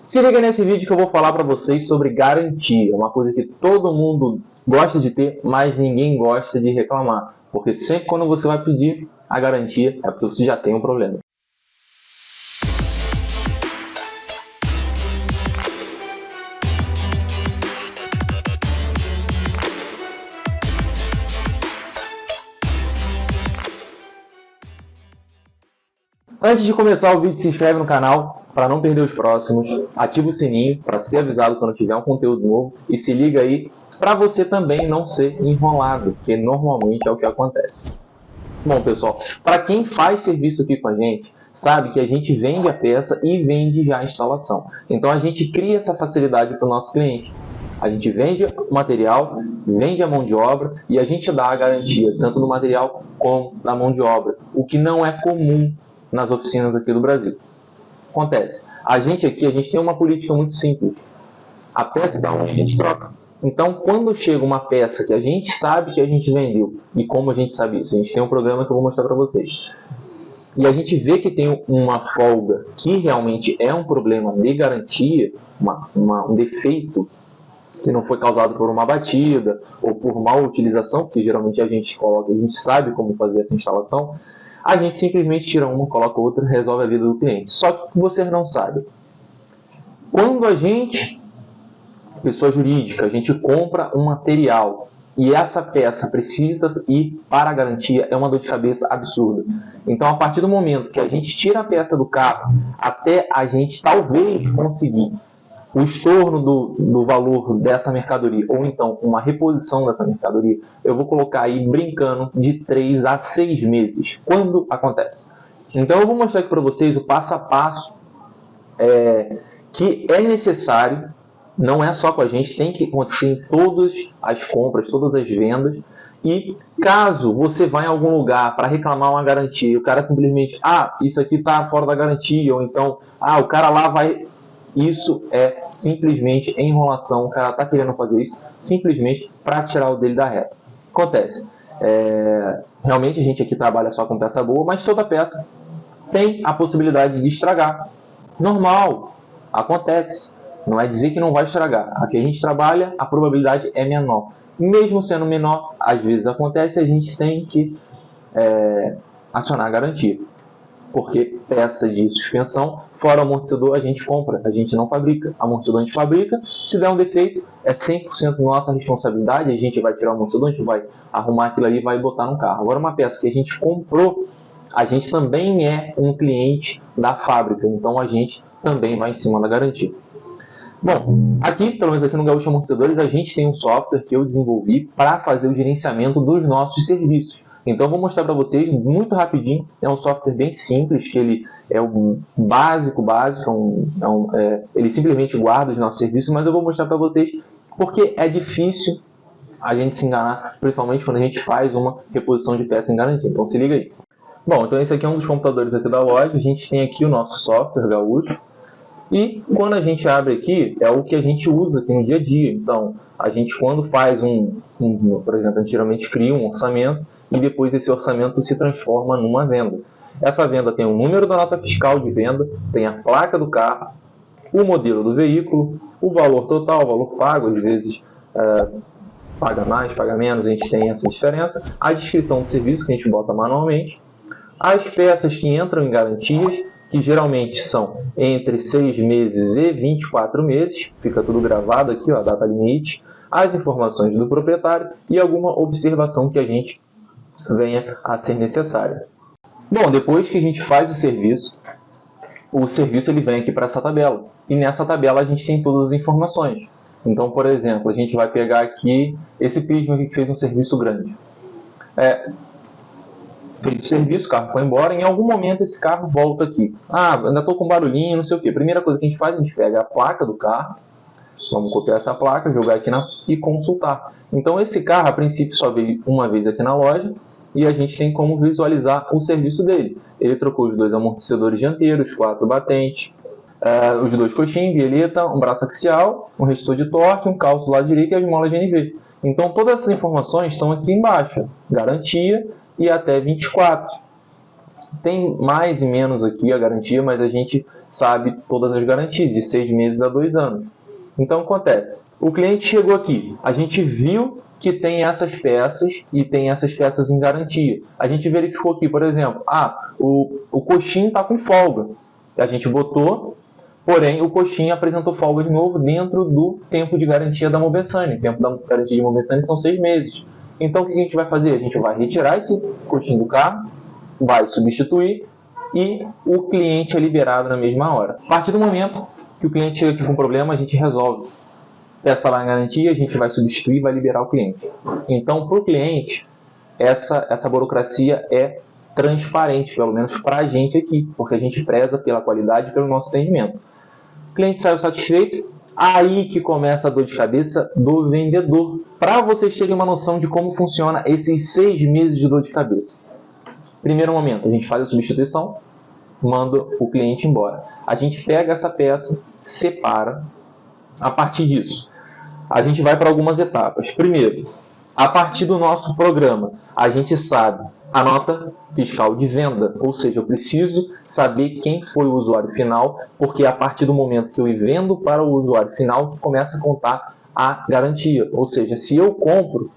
Se liga nesse vídeo que eu vou falar para vocês sobre garantia, uma coisa que todo mundo gosta de ter, mas ninguém gosta de reclamar, porque sempre quando você vai pedir a garantia é porque você já tem um problema. Antes de começar o vídeo, se inscreve no canal para não perder os próximos, ativa o sininho para ser avisado quando tiver um conteúdo novo e se liga aí para você também não ser enrolado, que normalmente é o que acontece. Bom, pessoal, para quem faz serviço aqui com a gente, sabe que a gente vende a peça e vende já a instalação. Então a gente cria essa facilidade para o nosso cliente. A gente vende o material, vende a mão de obra e a gente dá a garantia tanto do material como da mão de obra, o que não é comum nas oficinas aqui do Brasil. Acontece, a gente tem uma política muito simples. A peça da onde a gente troca. Então, quando chega uma peça que a gente sabe que a gente vendeu, e como a gente sabe isso? A gente tem um programa que eu vou mostrar para vocês. E a gente vê que tem uma folga que realmente é um problema de garantia, um defeito que não foi causado por uma batida ou por mal utilização, porque geralmente a gente sabe como fazer essa instalação. A gente simplesmente tira uma, coloca outra, resolve a vida do cliente. Só que você não sabe. Quando a gente, pessoa jurídica, a gente compra um material e essa peça precisa ir para a garantia, é uma dor de cabeça absurda. Então, a partir do momento que a gente tira a peça do carro, até a gente talvez conseguir o estorno do valor dessa mercadoria, ou então uma reposição dessa mercadoria, eu vou colocar aí brincando de 3 a 6 meses. Quando acontece? Então eu vou mostrar aqui para vocês o passo a passo que é necessário, não é só com a gente, tem que acontecer em todas as compras, todas as vendas. E caso você vá em algum lugar para reclamar uma garantia e o cara simplesmente, isso aqui está fora da garantia, ou então, o cara lá vai... Isso é simplesmente enrolação, o cara está querendo fazer isso simplesmente para tirar o dele da reta. Acontece, realmente a gente aqui trabalha só com peça boa, mas toda peça tem a possibilidade de estragar. Normal, acontece, não é dizer que não vai estragar. Aqui a gente trabalha, a probabilidade é menor. Mesmo sendo menor, às vezes acontece, a gente tem que acionar a garantia. Porque peça de suspensão, fora o amortecedor, a gente compra, a gente não fabrica. Amortecedor a gente fabrica, se der um defeito, é 100% nossa responsabilidade, a gente vai tirar o amortecedor, a gente vai arrumar aquilo ali e vai botar no carro. Agora, uma peça que a gente comprou, a gente também é um cliente da fábrica, então a gente também vai em cima da garantia. Bom, aqui, pelo menos aqui no Gaúcho Amortecedores, a gente tem um software que eu desenvolvi para fazer o gerenciamento dos nossos serviços. Então, eu vou mostrar para vocês muito rapidinho. É um software bem simples, que ele é o básico. Ele simplesmente guarda os nossos serviços, mas eu vou mostrar para vocês porque é difícil a gente se enganar, principalmente quando a gente faz uma reposição de peça em garantia. Então, se liga aí. Bom, então esse aqui é um dos computadores aqui da loja. A gente tem aqui o nosso software Gaúcho. E quando a gente abre aqui, é o que a gente usa aqui no dia a dia. Então, a gente quando faz por exemplo, a gente geralmente cria um orçamento e depois esse orçamento se transforma numa venda. Essa venda tem o número da nota fiscal de venda, tem a placa do carro, o modelo do veículo, o valor total, o valor pago, às vezes paga mais, paga menos, a gente tem essa diferença, a descrição do serviço que a gente bota manualmente, as peças que entram em garantias, que geralmente são entre 6 meses e 24 meses, fica tudo gravado aqui, a data limite, as informações do proprietário e alguma observação que a gente venha a ser necessária. Bom, depois que a gente faz o serviço ele vem aqui para essa tabela. E nessa tabela a gente tem todas as informações. Então, por exemplo, a gente vai pegar aqui esse pismo aqui que fez um serviço grande. Fez o serviço, o carro foi embora, em algum momento esse carro volta aqui. Ainda estou com barulhinho, não sei o que. Primeira coisa que a gente faz, a gente pega a placa do carro, vamos copiar essa placa, jogar aqui e consultar. Então esse carro, a princípio, só veio uma vez aqui na loja e a gente tem como visualizar o serviço dele. Ele trocou os 2 amortecedores dianteiros, 4 batentes, os 2 coxins, bieleta, um braço axial, um resistor de torque, um calço do lado direito e as molas GNV. Então todas essas informações estão aqui embaixo. Garantia e até 24. Tem mais e menos aqui a garantia, mas a gente sabe todas as garantias, de 6 meses a 2 anos. Então, acontece. O cliente chegou aqui, a gente viu que tem essas peças e tem essas peças em garantia. A gente verificou aqui, por exemplo, o coxinho está com folga. A gente botou, porém o coxinho apresentou folga de novo dentro do tempo de garantia da Mobessani. O tempo da garantia de Mobessani são 6 meses. Então, o que a gente vai fazer? A gente vai retirar esse coxinho do carro, vai substituir e o cliente é liberado na mesma hora. A partir do momento que o cliente chega aqui com problema, a gente resolve. A peça está lá em garantia, a gente vai substituir e vai liberar o cliente. Então, para o cliente, essa burocracia é transparente, pelo menos para a gente aqui, porque a gente preza pela qualidade e pelo nosso atendimento. O cliente saiu satisfeito, aí que começa a dor de cabeça do vendedor. Para vocês terem uma noção de como funciona esses 6 meses de dor de cabeça. Primeiro momento, a gente faz a substituição, manda o cliente embora. A gente pega essa peça, separa. A partir disso, a gente vai para algumas etapas. Primeiro, a partir do nosso programa, a gente sabe a nota fiscal de venda, ou seja, eu preciso saber quem foi o usuário final, porque é a partir do momento que eu vendo para o usuário final que começa a contar a garantia. Ou seja, se eu compro,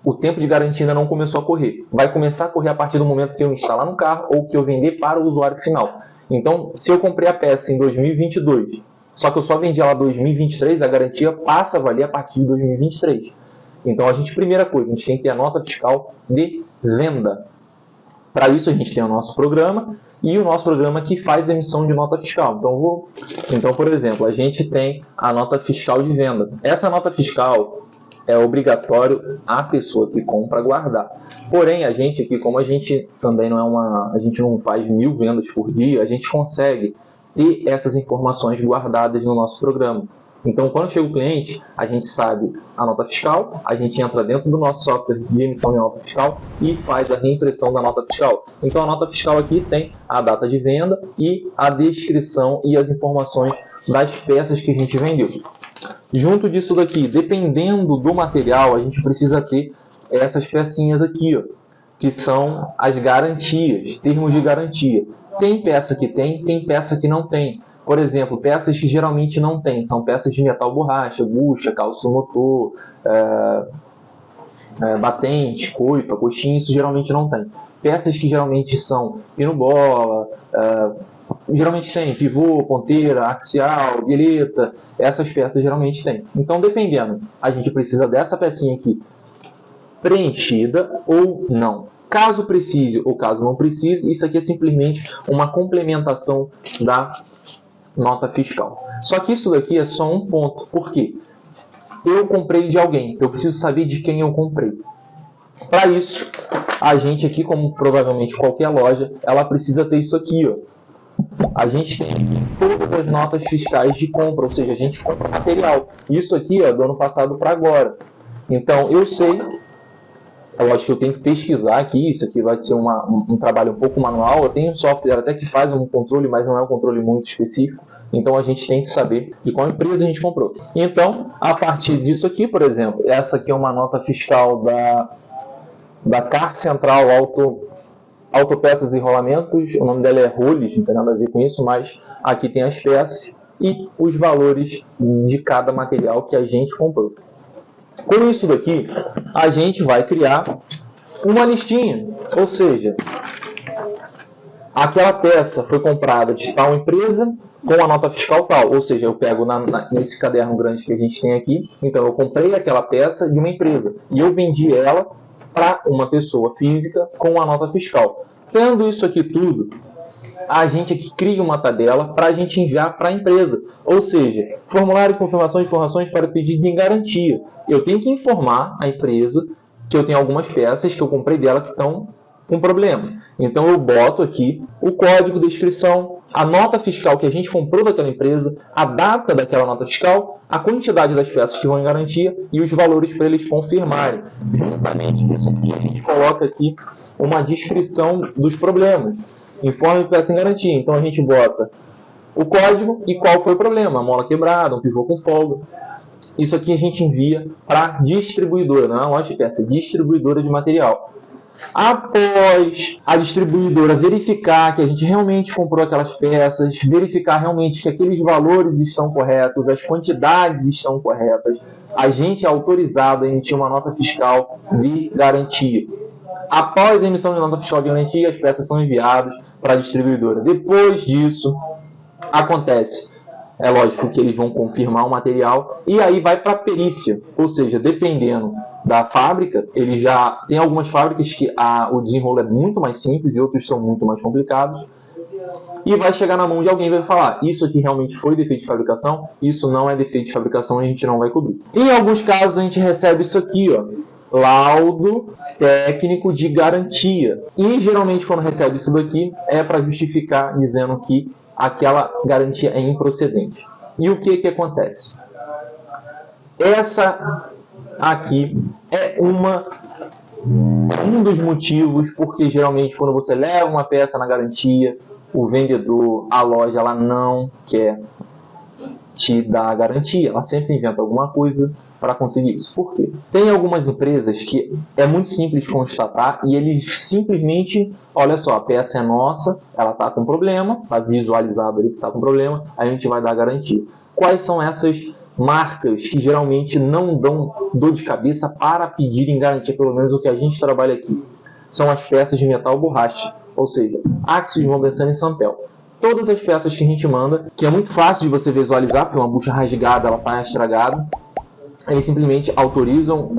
o tempo de garantia ainda não começou a correr. Vai começar a correr a partir do momento que eu instalar no carro ou que eu vender para o usuário final. Então, se eu comprei a peça em 2022, só que eu só vendi ela em 2023, a garantia passa a valer a partir de 2023. Então, primeira coisa, a gente tem que ter a nota fiscal de venda. Para isso, a gente tem o nosso programa e o nosso programa que faz a emissão de nota fiscal. Então, por exemplo, a gente tem a nota fiscal de venda. Essa nota fiscal é obrigatório a pessoa que compra guardar. Porém, a gente aqui, como a gente também a gente não faz 1000 vendas por dia, a gente consegue ter essas informações guardadas no nosso programa. Então, quando chega o cliente, a gente sabe a nota fiscal, a gente entra dentro do nosso software de emissão de nota fiscal e faz a reimpressão da nota fiscal. Então, a nota fiscal aqui tem a data de venda e a descrição e as informações das peças que a gente vendeu. Junto disso daqui, dependendo do material, a gente precisa ter essas pecinhas aqui, ó, que são as garantias, termos de garantia. Tem peça que tem peça que não tem. Por exemplo, peças que geralmente não tem, são peças de metal borracha, bucha, calço motor, batente, coifa, coxinha, isso geralmente não tem. Peças que geralmente são pino-bola, geralmente tem pivô, ponteira, axial, bilheta, essas peças geralmente tem. Então, dependendo, a gente precisa dessa pecinha aqui preenchida ou não. Caso precise ou caso não precise, isso aqui é simplesmente uma complementação da nota fiscal. Só que isso daqui é só um ponto. Por quê? Eu comprei de alguém, eu preciso saber de quem eu comprei. Para isso, a gente aqui, como provavelmente qualquer loja, ela precisa ter isso aqui, ó. A gente tem todas as notas fiscais de compra, ou seja, a gente compra material. Isso aqui é do ano passado para agora. Então, eu sei, eu acho que eu tenho que pesquisar aqui, isso aqui vai ser um trabalho um pouco manual. Eu tenho um software até que faz um controle, mas não é um controle muito específico. Então, a gente tem que saber de qual empresa a gente comprou. Então, a partir disso aqui, por exemplo, essa aqui é uma nota fiscal da CAR Central Autopeças e Rolamentos. O nome dela é Roles, não tem nada a ver com isso, mas aqui tem as peças e os valores de cada material que a gente comprou. Com isso daqui, a gente vai criar uma listinha, ou seja, aquela peça foi comprada de tal empresa com a nota fiscal tal, ou seja, eu pego nesse caderno grande que a gente tem aqui, então eu comprei aquela peça de uma empresa e eu vendi ela para uma pessoa física com a nota fiscal. Tendo isso aqui tudo, a gente aqui cria uma tabela para a gente enviar para a empresa. Ou seja, formulário de confirmação de informações para pedido de garantia. Eu tenho que informar a empresa que eu tenho algumas peças que eu comprei dela que estão com problema. Então eu boto aqui o código de inscrição, a nota fiscal que a gente comprou daquela empresa, a data daquela nota fiscal, a quantidade das peças que vão em garantia e os valores para eles confirmarem. Juntamente com isso aqui, a gente coloca aqui uma descrição dos problemas. Informe peça em garantia. Então a gente bota o código e qual foi o problema. A mola quebrada, um pivô com folga. Isso aqui a gente envia para distribuidora, não é uma loja de peça, é distribuidora de material. Após a distribuidora verificar que a gente realmente comprou aquelas peças, verificar realmente que aqueles valores estão corretos, as quantidades estão corretas, a gente é autorizado a emitir uma nota fiscal de garantia. Após a emissão de nota fiscal de garantia, as peças são enviadas para a distribuidora. Depois disso, acontece, é lógico que eles vão confirmar o material e aí vai para a perícia, ou seja, dependendo da fábrica, ele já tem algumas fábricas que o desenrolo é muito mais simples e outros são muito mais complicados, e vai chegar na mão de alguém e vai falar, isso aqui realmente foi defeito de fabricação, isso não é defeito de fabricação e a gente não vai cobrir. Em alguns casos a gente recebe isso aqui, ó, laudo técnico de garantia, e geralmente quando recebe isso daqui é para justificar dizendo que aquela garantia é improcedente. E o que acontece? Essa aqui é um dos motivos porque geralmente quando você leva uma peça na garantia, o vendedor, a loja, ela não quer te dar a garantia, ela sempre inventa alguma coisa para conseguir isso. Por quê? Tem algumas empresas que é muito simples constatar e eles simplesmente, olha só, a peça é nossa, ela está com problema, está visualizado ali que está com problema, a gente vai dar a garantia. Quais são essas marcas que geralmente não dão dor de cabeça para pedirem garantia, pelo menos o que a gente trabalha aqui? São as peças de metal borracha, ou seja, Axios, Mombessani e Sanpel. Todas as peças que a gente manda, que é muito fácil de você visualizar, porque uma bucha rasgada ela está estragada, eles simplesmente autorizam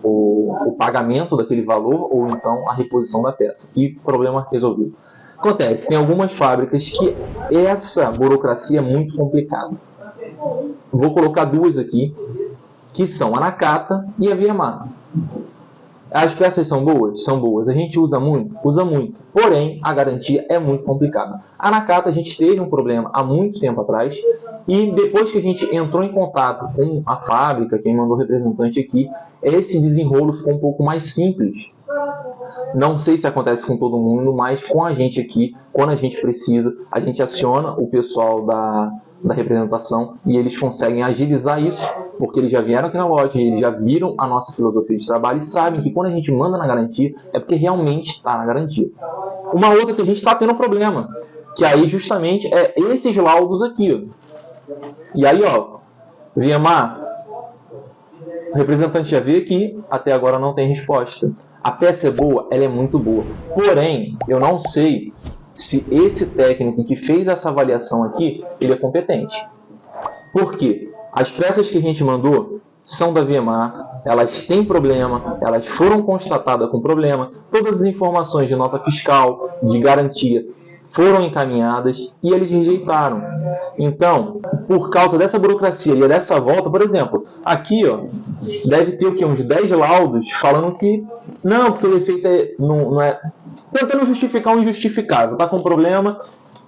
o pagamento daquele valor ou então a reposição da peça. E problema resolvido. Acontece, tem algumas fábricas que essa burocracia é muito complicada. Vou colocar duas aqui, que são a Nakata e a Viemar. As peças são boas? São boas. A gente usa muito? Usa muito. Porém, a garantia é muito complicada. A Nakata a gente teve um problema há muito tempo atrás e depois que a gente entrou em contato com a fábrica, quem mandou representante aqui, esse desenrolo ficou um pouco mais simples. Não sei se acontece com todo mundo, mas com a gente aqui, quando a gente precisa, a gente aciona o pessoal da representação e eles conseguem agilizar isso, porque eles já vieram aqui na loja, eles já viram a nossa filosofia de trabalho e sabem que quando a gente manda na garantia, é porque realmente está na garantia. Uma outra que a gente está tendo problema, que aí justamente é esses laudos aqui. Ó. E aí, ó, Viemar, o representante já veio aqui, até agora não tem resposta. A peça é boa? Ela é muito boa. Porém, eu não sei se esse técnico que fez essa avaliação aqui, ele é competente. Por quê? As peças que a gente mandou são da Viemar, elas têm problema, elas foram constatadas com problema, todas as informações de nota fiscal, de garantia, foram encaminhadas e eles rejeitaram. Então, por causa dessa burocracia e dessa volta, por exemplo, aqui ó, deve ter o quê? Uns 10 laudos falando que não, porque o defeito não é... Tentando justificar o injustificável, está com problema,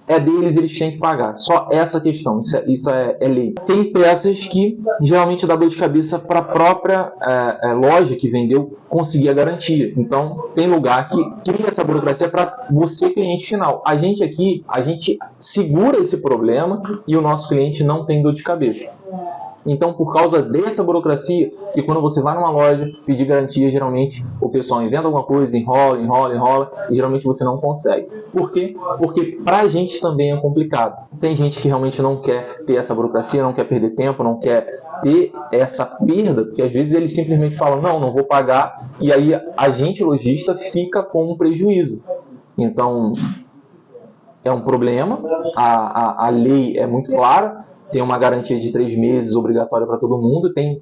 é deles, eles têm que pagar. Só essa questão, isso é lei. Tem peças que geralmente dá dor de cabeça para a própria loja que vendeu conseguir a garantia. Então, tem lugar que cria essa burocracia para você, cliente final. A gente aqui, a gente segura esse problema e o nosso cliente não tem dor de cabeça. Então, por causa dessa burocracia, que quando você vai numa loja pedir garantia, geralmente o pessoal inventa alguma coisa, enrola, e geralmente você não consegue. Por quê? Porque pra gente também é complicado. Tem gente que realmente não quer ter essa burocracia, não quer perder tempo, não quer ter essa perda, porque às vezes eles simplesmente falam, não vou pagar, e aí a gente, lojista, fica com um prejuízo. Então, é um problema, a lei é muito clara, tem uma garantia de 3 meses obrigatória para todo mundo, tem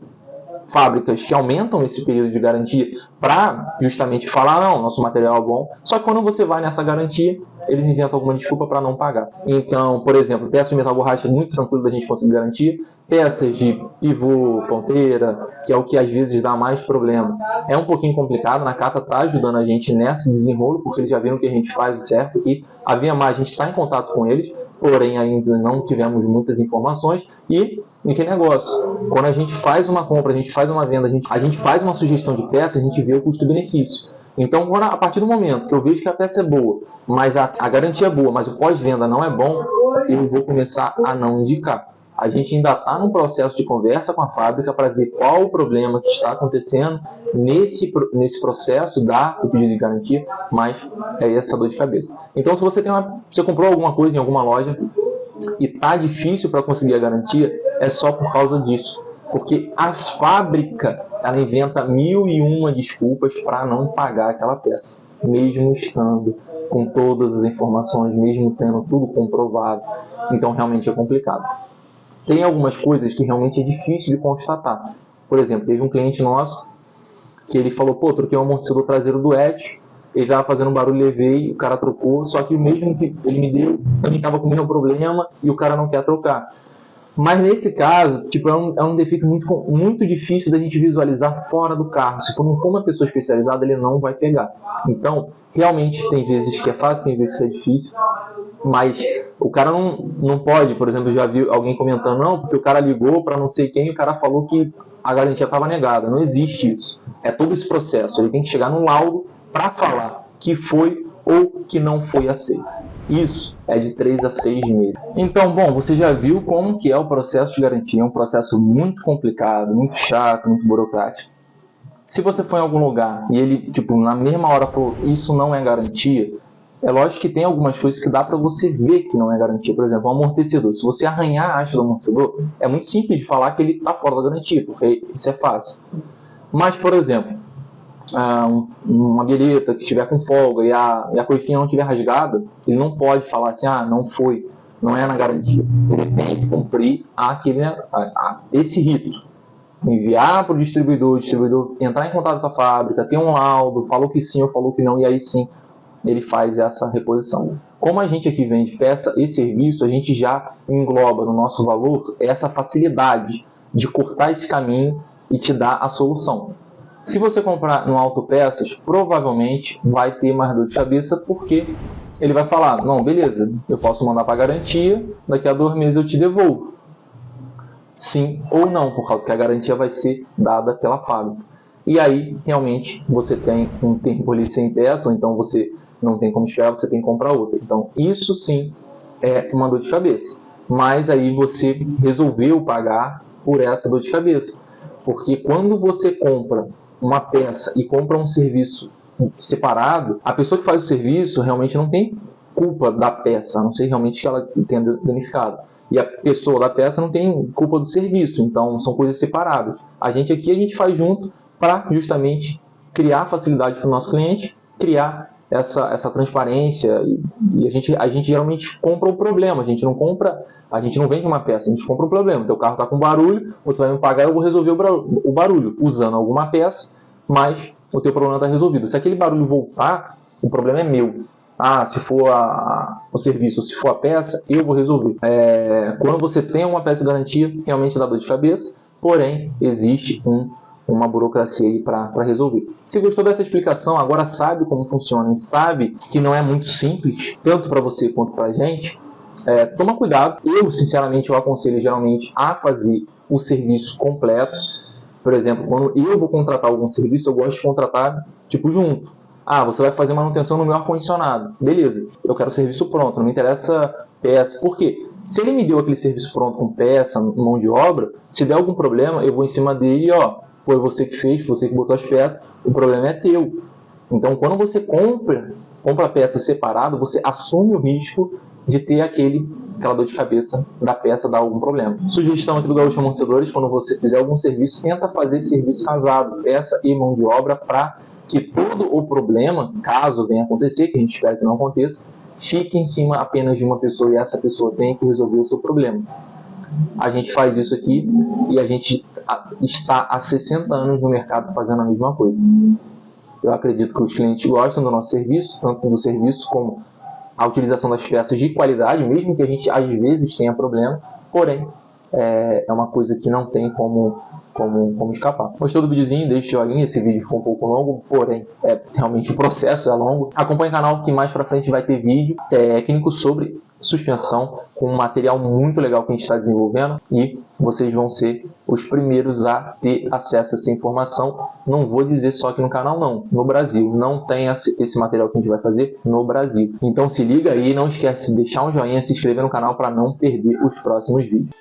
fábricas que aumentam esse período de garantia para justamente falar, não, nosso material é bom, só que quando você vai nessa garantia, eles inventam alguma desculpa para não pagar. Então, por exemplo, peças de metal borracha é muito tranquilo da gente conseguir garantia, peças de pivô, ponteira, que é o que às vezes dá mais problema, é um pouquinho complicado, a Nakata está ajudando a gente nesse desenrolo, porque eles já viram que a gente faz o certo, e a Viemar, a gente está em contato com eles, porém ainda não tivemos muitas informações, e que negócio, quando a gente faz uma compra, a gente faz uma venda, a gente faz uma sugestão de peça, a gente vê o custo-benefício. Então, a partir do momento que eu vejo que a peça é boa, mas a garantia é boa, mas o pós-venda não é bom, eu vou começar a não indicar. A gente ainda está num processo de conversa com a fábrica para ver qual o problema que está acontecendo nesse processo do pedido de garantia, mas é essa dor de cabeça. Então, se você comprou alguma coisa em alguma loja e está difícil para conseguir a garantia, é só por causa disso. Porque a fábrica, ela inventa 1001 desculpas para não pagar aquela peça, mesmo estando com todas as informações, mesmo tendo tudo comprovado. Então, realmente é complicado. Tem algumas coisas que realmente é difícil de constatar. Por exemplo, teve um cliente nosso que ele falou, pô, troquei o amortecedor traseiro do Etios, ele estava fazendo um barulho, levei, o cara trocou, só que o mesmo que ele me deu, também estava com o mesmo problema e o cara não quer trocar. Mas nesse caso, tipo, é um defeito muito difícil da gente visualizar fora do carro. Se não for uma pessoa especializada, ele não vai pegar. Então, realmente, tem vezes que é fácil, tem vezes que é difícil. Mas o cara não pode, por exemplo, eu já vi alguém comentando, não, porque o cara ligou para não sei quem e o cara falou que a garantia estava negada. Não existe isso. É todo esse processo. Ele tem que chegar num laudo para falar que foi ou que não foi aceito. Isso é de 3 a 6 meses. Então, bom, você já viu como que é o processo de garantia. É um processo muito complicado, muito chato, muito burocrático. Se você for em algum lugar e ele, tipo, na mesma hora falou, isso não é garantia, é lógico que tem algumas coisas que dá para você ver que não é garantia. Por exemplo, o amortecedor. Se você arranhar a haste do amortecedor, é muito simples de falar que ele está fora da garantia, porque isso é fácil. Mas, por exemplo, uma bireta que estiver com folga e a coifinha não estiver rasgada, ele não pode falar assim, não foi, não é na garantia. Ele tem que cumprir esse rito. Enviar para o distribuidor entrar em contato com a fábrica, ter um laudo, falou que sim ou falou que não, e aí sim ele faz essa reposição. Como a gente aqui vende peça e serviço, a gente já engloba no nosso valor essa facilidade de cortar esse caminho e te dar a solução. Se você comprar no Autopeças, provavelmente vai ter mais dor de cabeça, porque ele vai falar, não, beleza, eu posso mandar para garantia, daqui a 2 meses eu te devolvo. Sim ou não, por causa que a garantia vai ser dada pela fábrica. E aí, realmente, você tem um tempo ali sem peça, ou então você não tem como esperar, você tem que comprar outra. Então, isso sim é uma dor de cabeça. Mas aí você resolveu pagar por essa dor de cabeça. Porque quando você compra uma peça e compra um serviço separado, a pessoa que faz o serviço realmente não tem culpa da peça, a não ser realmente que ela tenha danificado. E a pessoa da peça não tem culpa do serviço, então são coisas separadas. A gente faz junto para justamente criar facilidade para o nosso cliente, criar essa transparência, e a gente geralmente compra o problema, a gente não vende uma peça, a gente compra o problema. Teu carro está com barulho, você vai me pagar, eu vou resolver o barulho usando alguma peça, mas o teu problema está resolvido. Se aquele barulho voltar, o problema é meu. Se for o serviço, se for a peça, eu vou resolver. Quando você tem uma peça de garantia, realmente dá dor de cabeça, porém existe uma burocracia aí para resolver. Se gostou dessa explicação, agora sabe como funciona e sabe que não é muito simples, tanto para você quanto para a gente, toma cuidado. Eu, sinceramente, eu aconselho geralmente a fazer o serviço completo. Por exemplo, quando eu vou contratar algum serviço, eu gosto de contratar tipo junto. Você vai fazer manutenção no meu ar-condicionado. Beleza, eu quero o serviço pronto, não me interessa peça. Por quê? Se ele me deu aquele serviço pronto com peça, mão de obra, se der algum problema, eu vou em cima dele e foi você que fez, você que botou as peças, o problema é teu. Então, quando você compra a peça separada, você assume o risco de ter aquela dor de cabeça da peça dar algum problema. Sugestão aqui do Gaúcho Amortecedores, quando você fizer algum serviço, tenta fazer esse serviço casado, peça e mão de obra, para que todo o problema, caso venha acontecer, que a gente espera que não aconteça, fique em cima apenas de uma pessoa e essa pessoa tenha que resolver o seu problema. A gente faz isso aqui e a gente está há 60 anos no mercado fazendo a mesma coisa. Eu acredito que os clientes gostam do nosso serviço, tanto do serviço como a utilização das peças de qualidade, mesmo que a gente às vezes tenha problema, porém é uma coisa que não tem como escapar. Gostou do videozinho? Deixa o joinha, esse vídeo ficou um pouco longo, porém realmente o processo é longo. Acompanhe o canal que mais pra frente vai ter vídeo técnico sobre suspensão, com um material muito legal que a gente está desenvolvendo, e vocês vão ser os primeiros a ter acesso a essa informação. Não vou dizer só aqui no canal não, no Brasil. Não tem esse material que a gente vai fazer no Brasil. Então se liga aí, não esquece de deixar um joinha, se inscrever no canal para não perder os próximos vídeos.